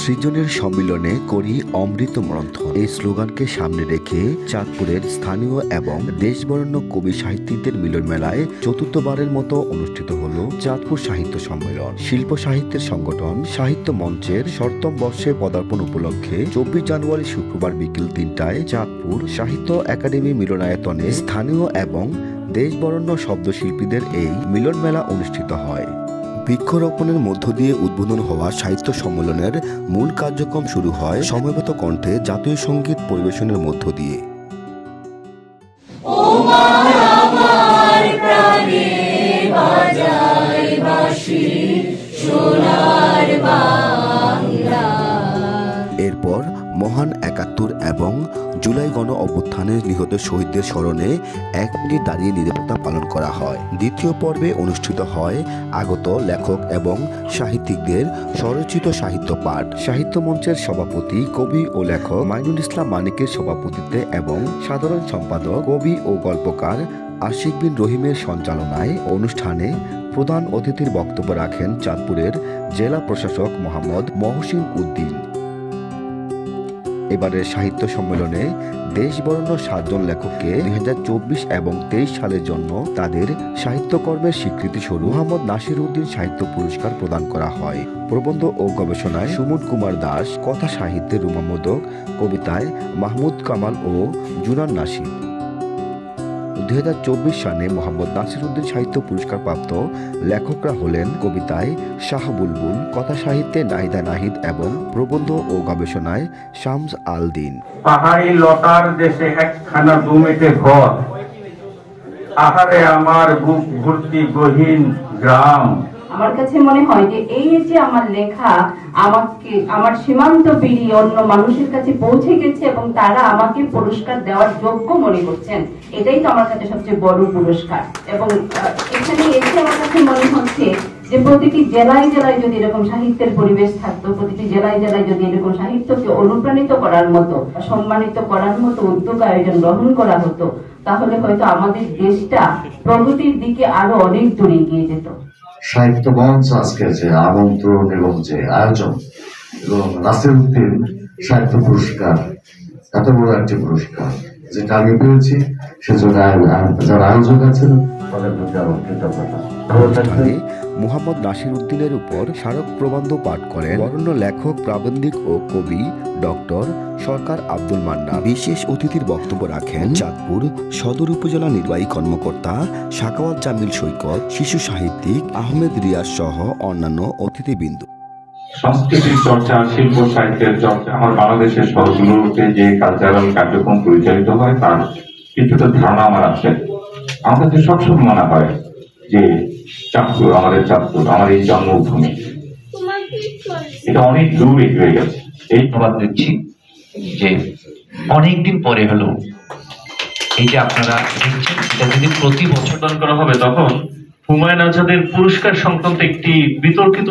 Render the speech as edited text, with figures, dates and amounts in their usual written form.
সৃজনের সম্মিলনে করি অমৃত মন্থন এই স্লোগানকে সামনে রেখে চাঁদপুরের স্থানীয় এবং দেশবরেণ্য কবি সাহিত্যিকদের মিলন মেলায় চতুর্থবারের মতো অনুষ্ঠিত হল চাঁদপুর সাহিত্য সম্মেলন। শিল্প সাহিত্যের সংগঠন সাহিত্য মঞ্চের 7ম বর্ষে পদার্পণ উপলক্ষে 24 জানুয়ারি শুক্রবার বিকেল 3টায় চাঁদপুর সাহিত্য একাডেমি মিলনায়তনে স্থানীয় এবং দেশবরেণ্য শব্দশিল্পীদের এই মিলন মেলা অনুষ্ঠিত হয়। বৃক্ষরোপণের মধ্য দিয়ে উদ্বোধন হওয়া সাহিত্য সম্মেলনের মূল কার্যক্রম শুরু হয় সমবেত কণ্ঠে জাতীয় সঙ্গীত পরিবেশনের মধ্য দিয়ে। এরপর মহান ৭১ এবং জুলাই গণ অভ্যুত্থানে নিহত শহীদদের স্মরণে 1 মিনিট দাঁড়িয়ে নীরবতা পালন করা হয়। দ্বিতীয় পর্বে অনুষ্ঠিত হয় আগত লেখক এবং সাহিত্যিকদের স্বরচিত সাহিত্য পাঠ। সাহিত্য মঞ্চের সভাপতি কবি ও লেখক মাইনুল ইসলাম মানিকের সভাপতিত্বে এবং সাধারণ সম্পাদক কবি ও গল্পকার আশিক বিন রহিমের সঞ্চালনায় অনুষ্ঠানে প্রধান অতিথির বক্তব্য রাখেন চাঁদপুরের জেলা প্রশাসক মোহাম্মদ মহসিন উদ্দিন। এবারের সাহিত্য সম্মেলনে দেশবরেণ্য 7 জন লেখককে 2024 এবং 23 সালের জন্য তাদের সাহিত্যকর্মের স্বীকৃতি স্বরূপ মোহাম্মদ নাসির উদ্দিন সাহিত্য পুরস্কার প্রদান করা হয়। প্রবন্ধ ও গবেষণায় সুমন কুমার দাস, কথা সাহিত্যে রুমা মোদক, কবিতায় মাহমুদ কামাল ও জুনান নাসির। 2024 সালে মোহাম্মদ নাসির উদ্দিন সাহিত্য পুরস্কার প্রাপ্ত লেখকরা হলেন কবিতায় শাহ বুলবুল, কথা সাহিত্যে নাহিদা নাহিদ এবং প্রবন্ধ ও গবেষণায় শামস আল দিন। পাহাড়ি লতার দেশে একখানা জমিতে ঘর, আহারে আমার বুক ভর্তি গহীন গ্রাম। আমার কাছে মনে হয় যে এই যে আমার লেখা আমাকে আমার সীমান্ত পেরিয়ে অন্য মানুষের কাছে পৌঁছে গেছে এবং তারা আমাকে পুরস্কার দেওয়ার যোগ্য মনে করছেন, এটাই তো আমার কাছে সবচেয়ে বড় পুরস্কার। এবং এখানে এসে আমার কাছে মনে হচ্ছে যে প্রতিটি জেলায় জেলায় যদি এরকম সাহিত্যের পরিবেশ থাকতো, প্রতিটি জেলায় জেলায় যদি এরকম সাহিত্যকে অনুপ্রাণিত করার মতো, সম্মানিত করার মতো উদ্যোগ আয়োজন গ্রহণ করা হতো, তাহলে হয়তো আমাদের দেশটা প্রগতির দিকে আরো অনেক দূরে এগিয়ে যেত। সাহিত্য মঞ্চ আজকে যে আমন্ত্রণ এবং যে আয়োজন এবং নাসির উদ্দিন সাহিত্য পুরস্কার, এত বড় একটি পুরস্কার যেটা আমি পেয়েছি, সেজন্য যারা আয়োজক আছেন তাদের প্রতি আমার কৃতজ্ঞতা। মোহাম্মদ নাসির উদ্দিনের উপর স্মারক প্রবন্ধ পাঠ করেন বরেণ্য লেখক, প্রাবন্ধিক ও কবি ডক্টর সরকার আব্দুল মান্না। বিশেষ অতিথির বক্তব্য রাখেন চাঁদপুর সদর উপজেলা নির্বাহী কর্মকর্তা সাখাওয়াত জামিল সৈকত, শিশু সাহিত্যিক আহমেদ রিয়াজ সহ অন্যান্য অতিথিবৃন্দ। সংস্কৃতির চর্চা, শিল্প সাহিত্যের চর্চা, আমার বাংলাদেশের শহরগুলোতে যে কালচারাল কার্যক্রম পরিচালিত হয় তার কিছুটা ধারণা আমার আছে। আমার কাছে সবসময় মনে হয় যে চাঁদপুর, আমাদের চাঁদপুর, আমার এই জন্মভূমি, এটা অনেক দূর এগিয়ে গেছে। এই ধন্যবাদ দিচ্ছি যে অনেকদিন পরে হলো এই যে আপনারা দেখছেন, এটা যদি প্রতি বছর দান করা হবে তখন হুমায়ুন আজাদের পুরস্কার সংক্রান্ত একটি বিতর্কিত